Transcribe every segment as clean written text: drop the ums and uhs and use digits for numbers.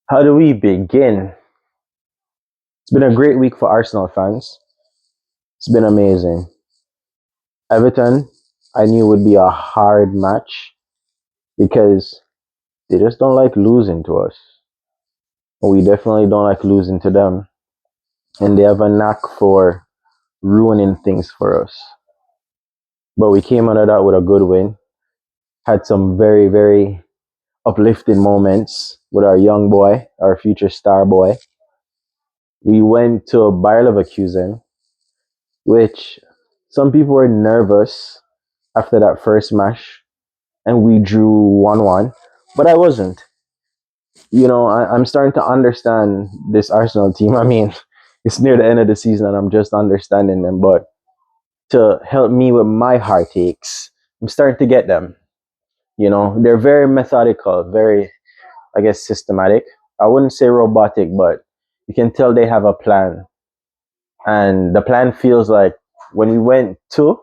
How do we begin? It's been a great week for Arsenal fans. It's been amazing. Everton, I knew would be a hard match because they just don't like losing to us. We definitely don't like losing to them. And they have a knack for ruining things for us. But we came out of that with a good win. Had some very, very uplifting moments with our young boy, our future star boy. We went to Bayer Leverkusen, which some people were nervous after that first match, and we drew 1-1. But I wasn't. I'm starting to understand this Arsenal team. I mean, it's near the end of the season, and I'm just understanding them. But to help me with my heartaches, I'm starting to get them. They're very methodical, very, I guess, systematic. I wouldn't say robotic, but you can tell they have a plan. And the plan feels like when we went to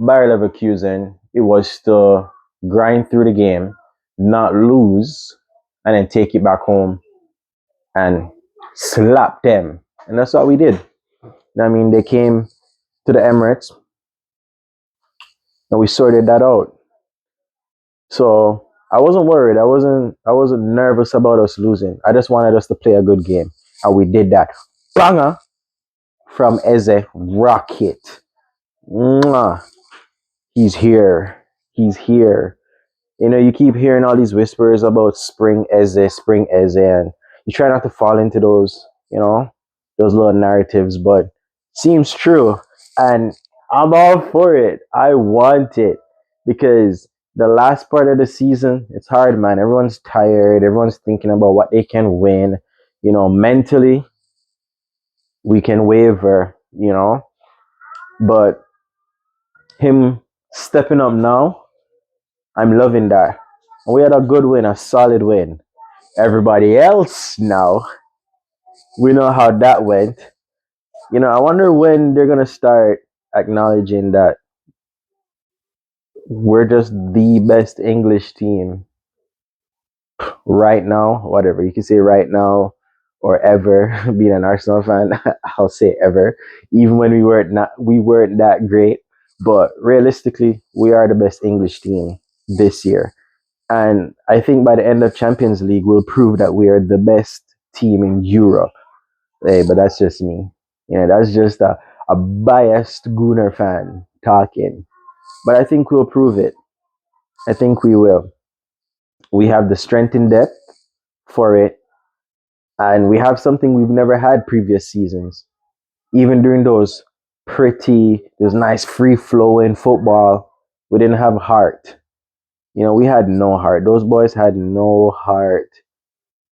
Bayer Leverkusen, it was to grind through the game, not lose, and then take it back home and slap them. And that's what we did. I mean, they came to the Emirates and we sorted that out. So I wasn't worried. I wasn't nervous about us losing. I just wanted us to play a good game. And we did that. Banger from Eze Rocket. Mwah. He's here. He's here. You keep hearing all these whispers about Spring Eze, and you try not to fall into those little narratives, but seems true. And I'm all for it. I want it because the last part of the season, it's hard, man. Everyone's tired. Everyone's thinking about what they can win. Mentally, we can waver, but him stepping up now, I'm loving that. We had a good win, a solid win. Everybody else now, we know how that went. I wonder when they're gonna start acknowledging that we're just the best English team right now. Whatever you can say, right now or ever. Being an Arsenal fan, I'll say ever. Even when we weren't that great, but realistically, we are the best English team this year. And I think by the end of Champions League, we'll prove that we are the best team in Europe. Hey, but that's just me. That's just a biased Gooner fan talking. But I think we'll prove it. I think we will. We have the strength in depth for it, and we have something we've never had previous seasons. Even during those nice free flowing football, we didn't have heart. We had no heart. Those boys had no heart.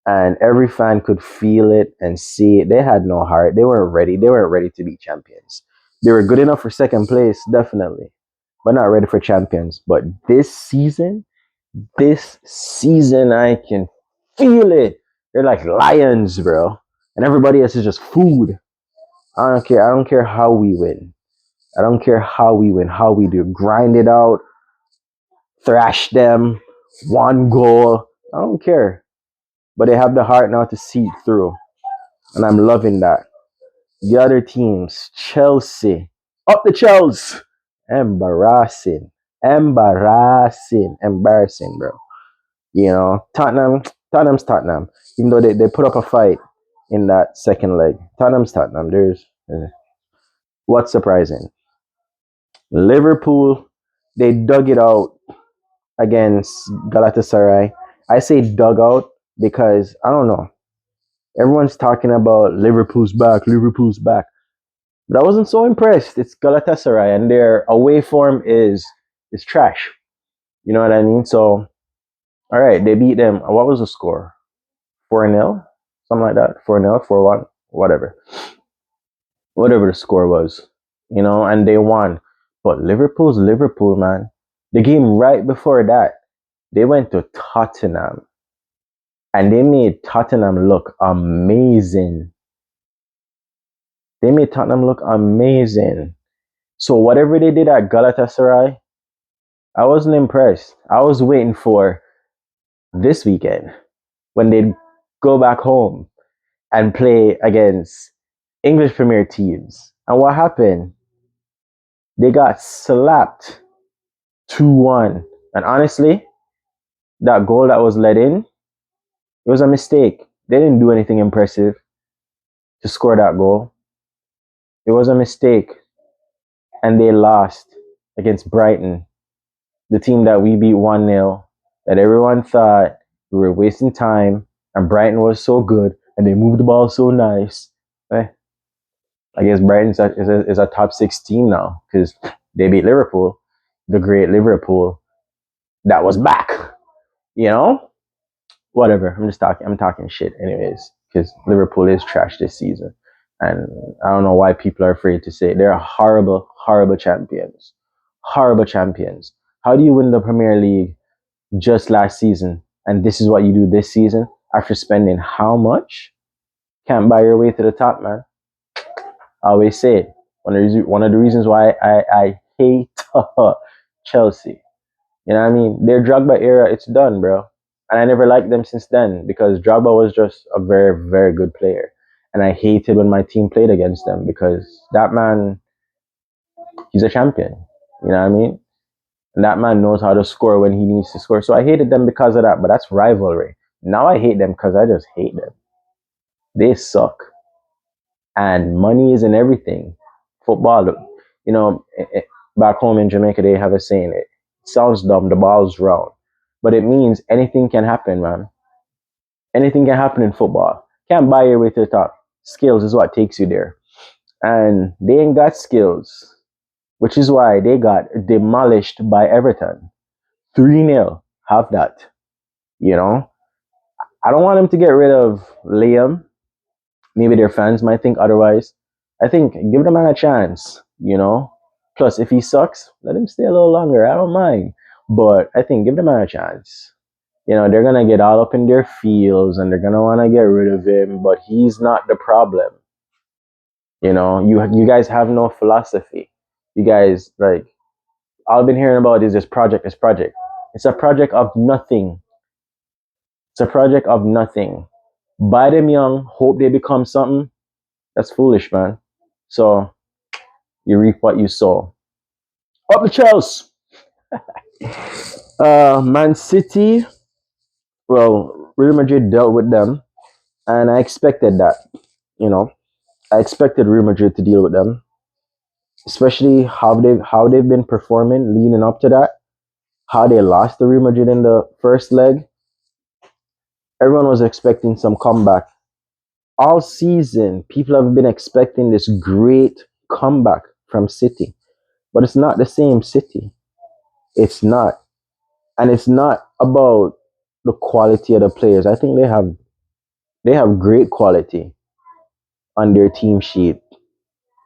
And every fan could feel it and see it. They had no heart. They weren't ready. They weren't ready to be champions. They were good enough for second place, definitely, but not ready for champions. But this season, I can feel it. They're like lions, bro, and everybody else is just food. I don't care. I don't care how we win. I don't care how we win. How we do, grind it out, thrash them, one goal. I don't care. But they have the heart now to see it through, and I'm loving that. The other teams, Chelsea, up the Chelsea, embarrassing, embarrassing, bro. Tottenham's Tottenham. Even though they put up a fight in that second leg, Tottenham's Tottenham. There's what's surprising. Liverpool, they dug it out against Galatasaray. I say dug out because I don't know. Everyone's talking about Liverpool's back, Liverpool's back. But I wasn't so impressed. It's Galatasaray, and their away form is trash. You know what I mean? So, all right, they beat them. What was the score? 4-0, something like that. 4-0, 4-1, whatever the score was. And they won. But Liverpool's Liverpool, man. The game right before that, they went to Tottenham, and they made Tottenham look amazing. They made Tottenham look amazing. So whatever they did at Galatasaray, I wasn't impressed. I was waiting for this weekend when they go back home and play against English Premier teams. And what happened? They got slapped 2-1. And honestly, that goal that was let in, it was a mistake. They didn't do anything impressive to score that goal. It was a mistake. And they lost against Brighton, the team that we beat 1-0, that everyone thought we were wasting time, and Brighton was so good, and they moved the ball so nice. Eh, I guess Brighton is a top 6 team now because they beat Liverpool, the great Liverpool that was back. You know, whatever. I'm talking shit, anyways, because Liverpool is trash this season, and I don't know why people are afraid to say it. They're horrible, horrible champions. Horrible champions. How do you win the Premier League just last season, and this is what you do this season after spending how much? Can't buy your way to the top, man. I always say it. One of the reasons why I hate Chelsea. You know what I mean? Their Drogba era, it's done, bro. And I never liked them since then because Drogba was just a very, very good player. And I hated when my team played against them because that man, he's a champion. You know what I mean? And that man knows how to score when he needs to score. So I hated them because of that, but that's rivalry. Now I hate them because I just hate them. They suck. And money isn't everything. Football, you know, back home in Jamaica, they have a saying, it sounds dumb, the ball's round. But it means anything can happen, man. Anything can happen in football. Can't buy your way to the top. Skills is what takes you there. And they ain't got skills, which is why they got demolished by Everton. 3-0. Have that. You know? I don't want them to get rid of Liam. Maybe their fans might think otherwise. I think give the man a chance, you know? Plus, if he sucks, let him stay a little longer. I don't mind. But I think give the man a chance. You know, they're gonna get all up in their feels and they're gonna wanna get rid of him, but he's not the problem. You know, you guys have no philosophy. You guys like all I've been hearing about is this project, this project. It's a project of nothing. It's a project of nothing. Buy them young, hope they become something. That's foolish, man. So you reap what you sow. Up the Chelsea. Man City. Well, Real Madrid dealt with them, and I expected that. You know, I expected Real Madrid to deal with them, especially how they've been performing leading up to that. How they lost to Real Madrid in the first leg. Everyone was expecting some comeback. All season, people have been expecting this great comeback from City, but it's not the same City. It's not, and it's not about the quality of the players. I think they have great quality on their team sheet,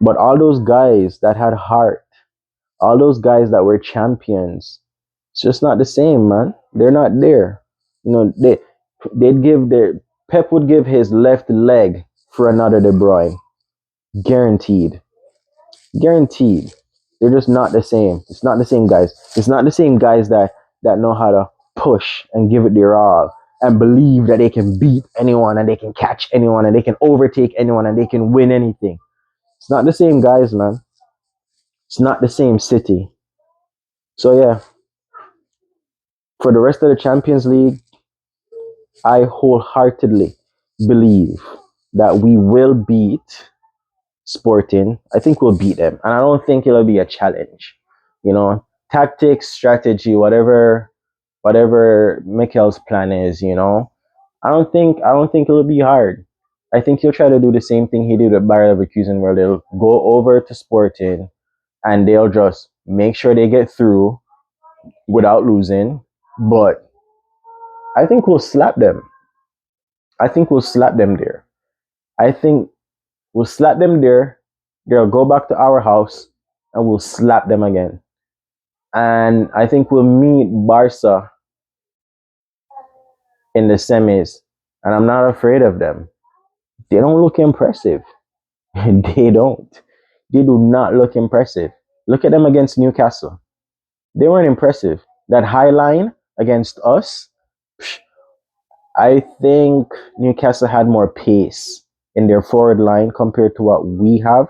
but all those guys that had heart, all those guys that were champions, it's just not the same, man. They're not there. You know, they'd give their Pep would give his left leg for another De Bruyne, guaranteed, guaranteed. They're just not the same. It's not the same guys. It's not the same guys that know how to push and give it their all and believe that they can beat anyone and they can catch anyone and they can overtake anyone and they can win anything. It's not the same guys, man. It's not the same City. So yeah, for the rest of the Champions League, I wholeheartedly believe that we will beat Sporting. I think we'll beat them, and I don't think it'll be a challenge. You know, tactics, strategy, whatever Mikel's plan is. You know, I don't think it'll be hard. I think he'll try to do the same thing he did with Bayer Leverkusen, where they'll go over to Sporting and they'll just make sure they get through without losing. But I think we'll slap them. I think we'll slap them there. I think we'll slap them there. They'll go back to our house and we'll slap them again. And I think we'll meet Barca in the semis. And I'm not afraid of them. They don't look impressive. They don't. They do not look impressive. Look at them against Newcastle. They weren't impressive. That high line against us, I think Newcastle had more pace in their forward line compared to what we have.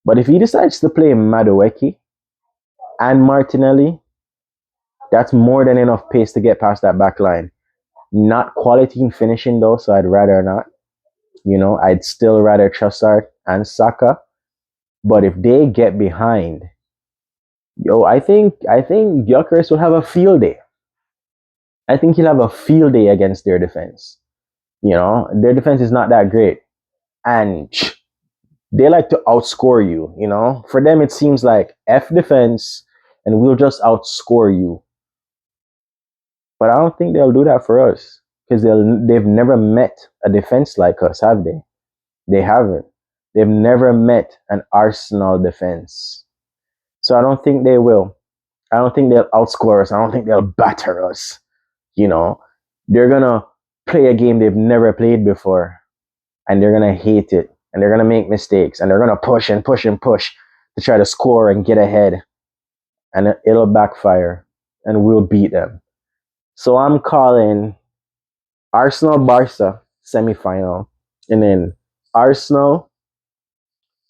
But if he decides to play Madueke and Martinelli, that's more than enough pace to get past that back line. Not quality in finishing though, so I'd rather not. I'd still rather Trossard and Saka. But if they get behind, I think Gyökeres will have a field day. I think he'll have a field day against their defense. Their defense is not that great, and they like to outscore you. For them it seems like F defense, and we'll just outscore you. But I don't think they'll do that for us because they've never met a defense like us, have they? They haven't. They've never met an Arsenal defense. So I don't think they will. I don't think they'll outscore us. I don't think they'll batter us. You know, they're going to play a game they've never played before, and they're going to hate it, and they're going to make mistakes, and they're going to push and push and push to try to score and get ahead, and it'll backfire, and we'll beat them. So I'm calling Arsenal Barca semifinal, and then Arsenal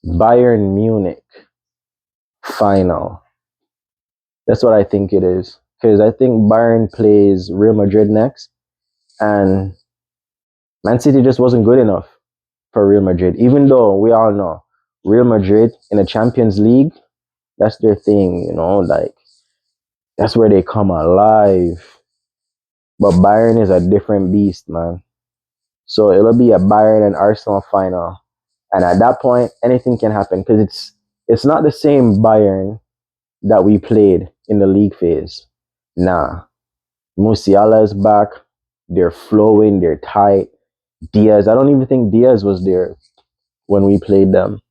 Bayern Munich final. That's what I think it is. Because I think Bayern plays Real Madrid next, and Man City just wasn't good enough for Real Madrid. Even though we all know Real Madrid in the Champions League, that's their thing, like that's where they come alive. But Bayern is a different beast, man. So it'll be a Bayern and Arsenal final. And at that point, anything can happen because it's not the same Bayern that we played in the league phase. Nah. Musiala is back. They're flowing. They're tight. Diaz, I don't even think Diaz was there when we played them.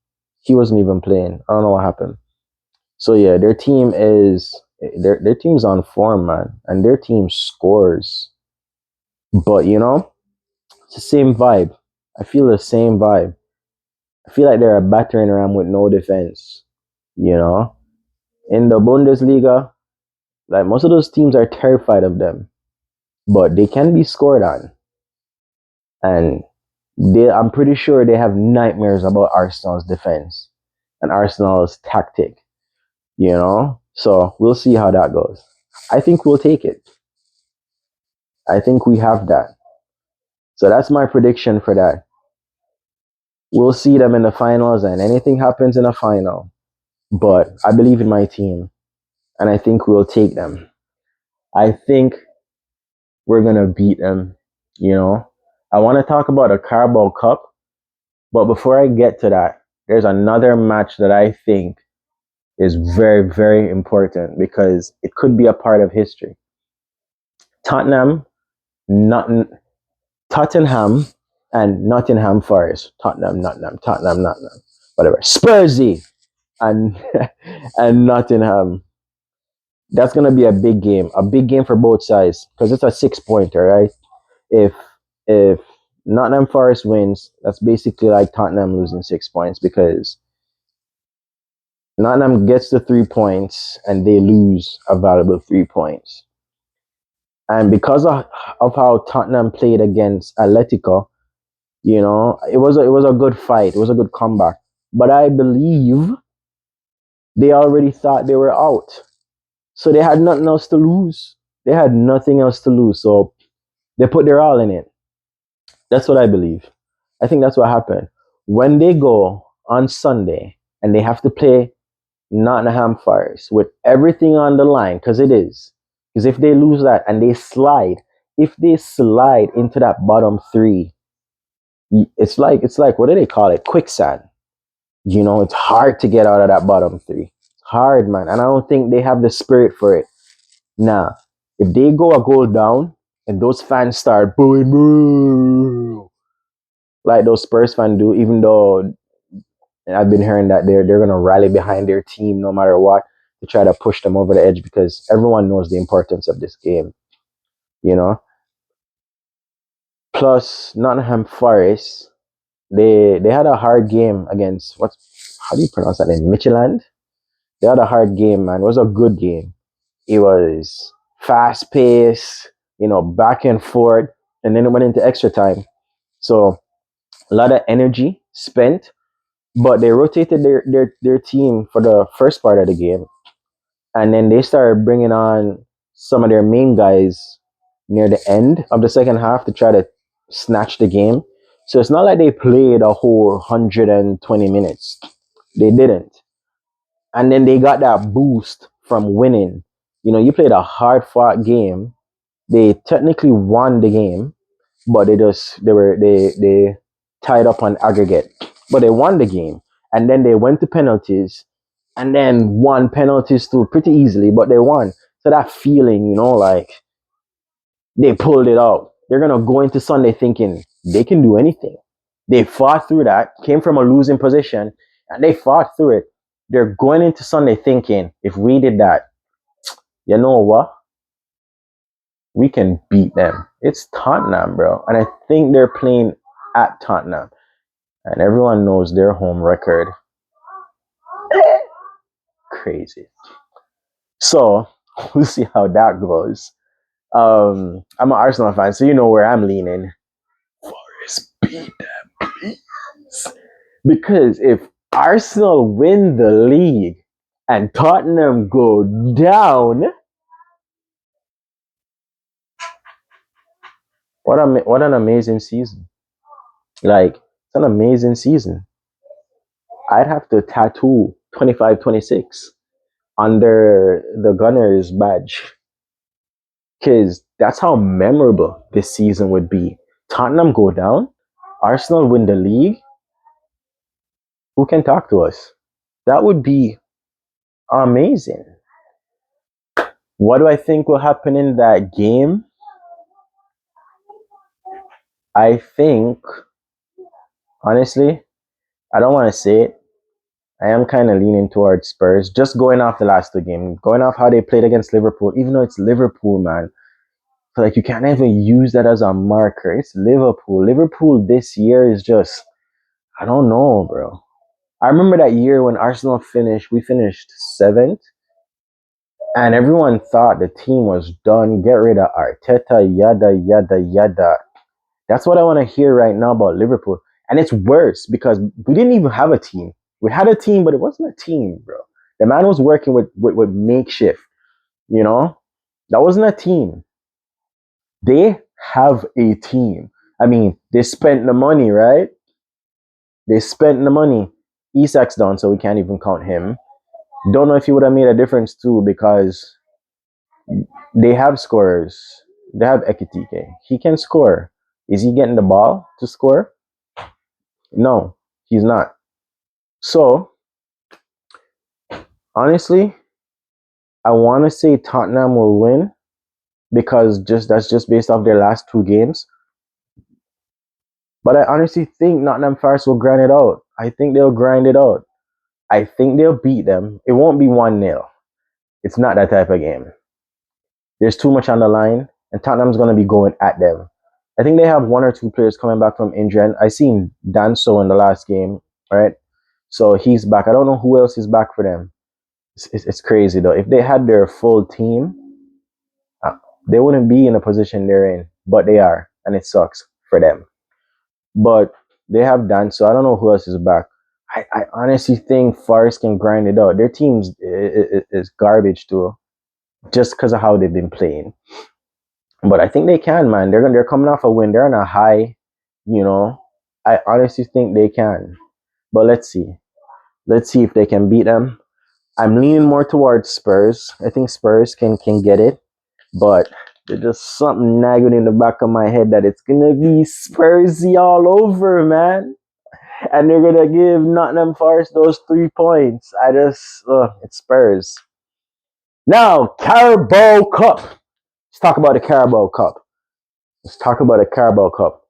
He wasn't even playing. I don't know what happened. So yeah, their team's on form, man, and their team scores. But it's the same vibe. I feel the same vibe. I feel like they're a battering ram with no defense. You know, in the Bundesliga, like most of those teams are terrified of them, but they can be scored on, and I'm pretty sure they have nightmares about Arsenal's defense and Arsenal's tactic. So we'll see how that goes. I think we'll take it. I think we have that. So that's my prediction for that. We'll see them in the finals, and anything happens in a final. But I believe in my team, and I think we'll take them. I think we're gonna beat them. You know, I want to talk about the Carabao Cup, but before I get to that, there's another match that I think is very, very important because it could be a part of history. Tottenham, not Tottenham, and Nottingham Forest. Tottenham, whatever. Spursy and and Nottingham. That's gonna be a big game for both sides because it's a 6 pointer, right? If if Nottingham Forest wins, that's basically like Tottenham losing 6 points because Nottingham gets the 3 points and they lose a valuable 3 points. And because of how Tottenham played against Atletico, it was a good fight. It was a good comeback. But I believe they already thought they were out. So they had nothing else to lose. They had nothing else to lose. So they put their all in it. That's what I believe. I think that's what happened. When they go on Sunday and they have to play Nottingham Forest with everything on the line, because it is. Because if they lose that and if they slide into that bottom three, it's like what do they call it? Quicksand. It's hard to get out of that bottom three. Hard, man. And I don't think they have the spirit for it. Now, if they go a goal down and those fans start booing, boo, like those Spurs fans do, even though I've been hearing that they're gonna rally behind their team no matter what to try to push them over the edge because everyone knows the importance of this game, you know. Plus, Nottingham Forest, they had a hard game against how do you pronounce that name? Midtjylland. They had a hard game, man. It was a good game. It was fast paced, back and forth, and then it went into extra time. So a lot of energy spent, but they rotated their team for the first part of the game, and then they started bringing on some of their main guys near the end of the second half to try to snatch the game. So it's not like they played a whole 120 minutes. They didn't. And then they got that boost from winning. You played a hard fought game. They technically won the game, but they tied up on aggregate. But they won the game. And then they went to penalties and then won penalties too pretty easily, but they won. So that feeling, like they pulled it out. They're gonna go into Sunday thinking they can do anything. They fought through that, came from a losing position, and they fought through it. They're going into Sunday thinking, if we did that, you know what? We can beat them. It's Tottenham, bro. And I think they're playing at Tottenham. And everyone knows their home record. Crazy. So we'll see how that goes. I'm an Arsenal fan, so you know where I'm leaning. Forest, beat them, please. Because if Arsenal win the league and Tottenham go down, what an amazing season. Like, it's an amazing season. I'd have to tattoo 25-26 under the Gunners badge. Because that's how memorable this season would be. Tottenham go down, Arsenal win the league. Who can talk to us? That would be amazing. What do I think will happen in that game? I think, honestly, I don't want to say it. I am kind of leaning towards Spurs. Just going off the last two games, going off how they played against Liverpool, even though it's Liverpool, man. So like you can't even use that as a marker. It's Liverpool. Liverpool this year is just, I don't know, bro. I remember that year when Arsenal finished, we finished 7th, and everyone thought the team was done. Get rid of Arteta, yada, yada, yada. That's what I want to hear right now about Liverpool. And it's worse because we didn't even have a team. We had a team, but it wasn't a team, bro. The man was working with makeshift, you know? That wasn't a team. They have a team. I mean, they spent the money, right? They spent the money. Isak's done, so we can't even count him. Don't know if he would have made a difference too because they have scorers. They have Ekitike. He can score. Is he getting the ball to score? No, he's not. So, honestly, I want to say Tottenham will win because that's just based off their last two games. But I honestly think Nottingham Forest will grind it out. I think they'll grind it out. I think they'll beat them. It won't be 1-0. It's not that type of game. There's too much on the line, and Tottenham's going to be going at them. I think they have one or two players coming back from injury. I seen Danso in the last game, right? So he's back. I don't know who else is back for them. It's crazy, though. If they had their full team, they wouldn't be in a position they're in, but they are, and it sucks for them. But they have Danso. I don't know who else is back. I honestly think Forest can grind it out. Their team is garbage, too, just because of how they've been playing. But I think they can, man. They're coming off a win. They're on a high, you know. I honestly think they can. But let's see. Let's see if they can beat them. I'm leaning more towards Spurs. I think Spurs can get it. But there's just something nagging in the back of my head that it's gonna be Spursy all over, man. And they're gonna give Nottingham Forest those 3 points. It's Spurs. Now, Carabao Cup. Let's talk about the Carabao Cup. Let's talk about the Carabao Cup.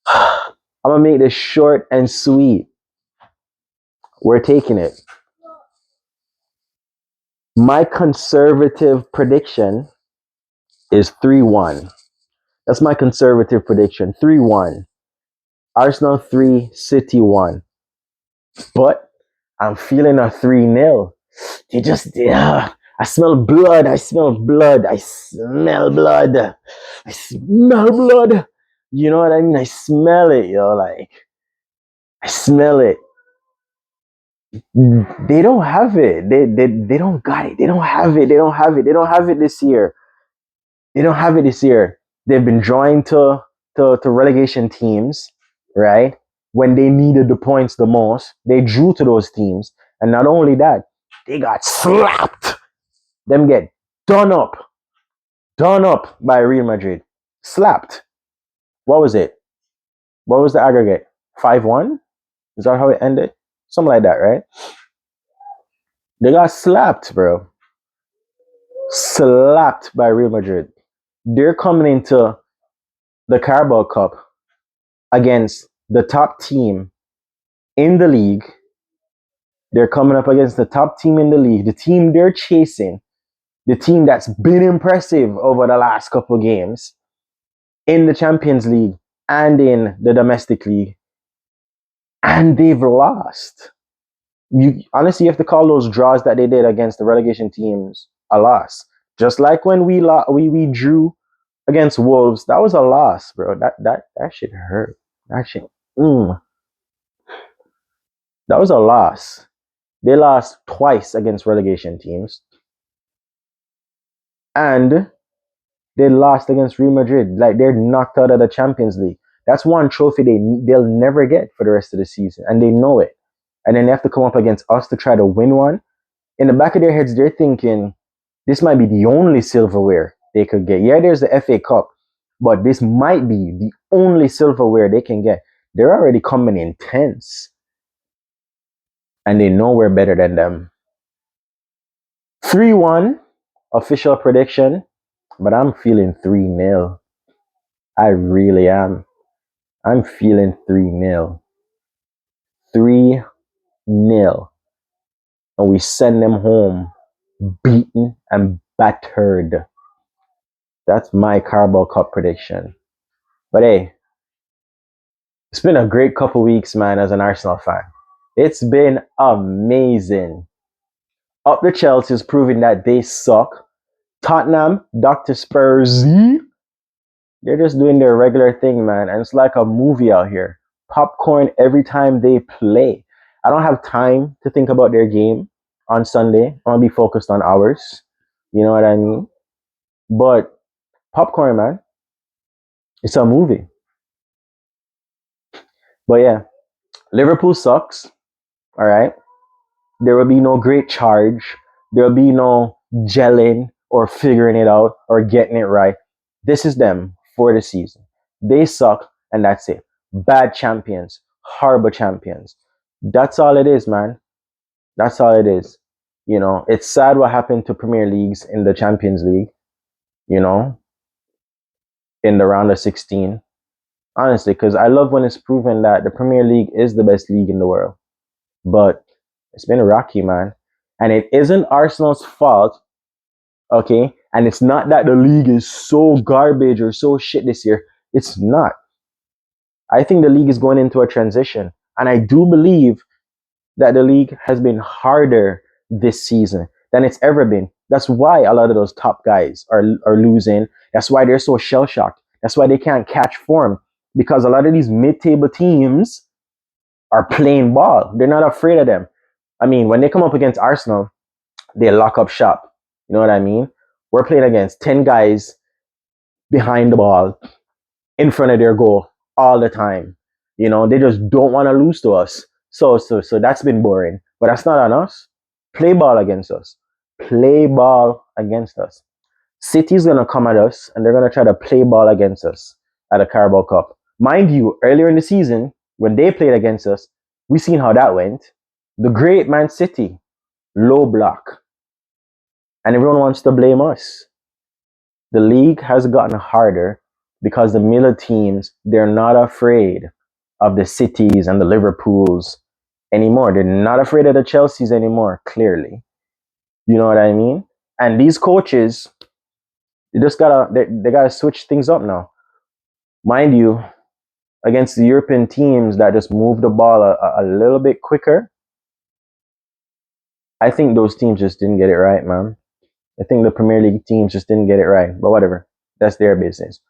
I'm gonna make this short and sweet. We're taking it. My conservative prediction is 3-1. That's my conservative prediction. 3-1. Arsenal 3, City 1. But I'm feeling a 3-0. I smell blood. I smell blood. I smell blood. I smell blood. You know what I mean? I smell it, yo. Like, I smell it. They don't have it. They don't got it. They don't have it. They don't have it. They don't have it this year. They don't have it this year. They've been drawing to relegation teams, right? When they needed the points the most, they drew to those teams. And not only that, they got slapped. Them get done up, done up by Real Madrid. Slapped. What was it? What was the aggregate? 5-1? Is that how it ended? Something like that, right? They got slapped, bro. Slapped by Real Madrid. They're coming into the Carabao Cup against the top team in the league. They're coming up against the top team in the league, the team they're chasing, the team that's been impressive over the last couple of games in the Champions League and in the domestic league, and they've lost. You honestly have to call those draws that they did against the relegation teams a loss. Just like when we drew against Wolves, that was a loss, bro. That shit hurt. That shit, that was a loss. They lost twice against relegation teams, and they lost against Real Madrid. Like, they're knocked out of the Champions League. That's one trophy they'll never get for the rest of the season, and they know it. And then they have to come up against us to try to win one. In the back of their heads, they're thinking this might be the only silverware they could get. Yeah, there's the FA Cup, but this might be the only silverware they can get. They're already coming in tense, and they know we're better than them. 3-1 official prediction, but I'm feeling 3-0. I really am. I'm feeling 3-0. 3-0. And we send them home beaten and battered. That's my Carabao Cup prediction. But hey, it's been a great couple weeks, man, as an Arsenal fan. It's been amazing. Up the Chelsea's proving that they suck. Tottenham, Dr. Spursy, they're just doing their regular thing, man. And it's like a movie out here. Popcorn every time they play. I don't have time to think about their game on Sunday. I want to be focused on ours. You know what I mean? But popcorn, man, it's a movie. But yeah, Liverpool sucks. All right. There will be no great charge. There will be no gelling or figuring it out or getting it right. This is them for the season. They suck, and that's it. Bad champions, horrible champions. That's all it is, man. That's all it is. You know, it's sad what happened to Premier Leagues in the Champions League, you know, in the round of 16. Honestly, because I love when it's proven that the Premier League is the best league in the world. But it's been rocky, man. And it isn't Arsenal's fault, okay? And it's not that the league is so garbage or so shit this year. It's not. I think the league is going into a transition. And I do believe that the league has been harder this season than it's ever been. That's why a lot of those top guys are losing. That's why they're so shell shocked. That's why they can't catch form. Because a lot of these mid table teams are playing ball. They're not afraid of them. I mean, when they come up against Arsenal, they lock up shop. You know what I mean? We're playing against 10 guys behind the ball in front of their goal all the time. You know, they just don't want to lose to us. So that's been boring. But that's not on us. Play ball against us. Play ball against us. City's gonna come at us and they're gonna try to play ball against us at the Carabao Cup. Mind you, earlier in the season, when they played against us, we seen how that went. The great Man City, low block. And everyone wants to blame us. The league has gotten harder because the middle teams, they're not afraid of the Cities and the Liverpools anymore. They're not afraid of the Chelseas anymore, clearly. You know what I mean? And these coaches, they gotta switch things up now. Mind you, against the European teams that just move the ball a little bit quicker, I think those teams just didn't get it right, man. I think the Premier League teams just didn't get it right, but whatever. That's their business.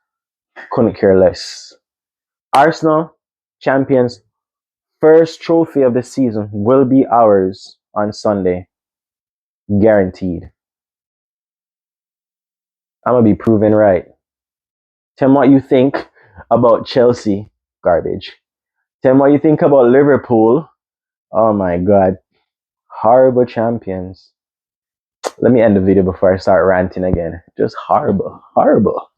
Couldn't care less. Arsenal, champions, first trophy of the season will be ours on Sunday. Guaranteed. I'm going to be proven right. Tell me what you think about Chelsea. Garbage. Tell me what you think about Liverpool. Oh my God. Horrible champions. Let me end the video before I start ranting again. Just horrible. Horrible.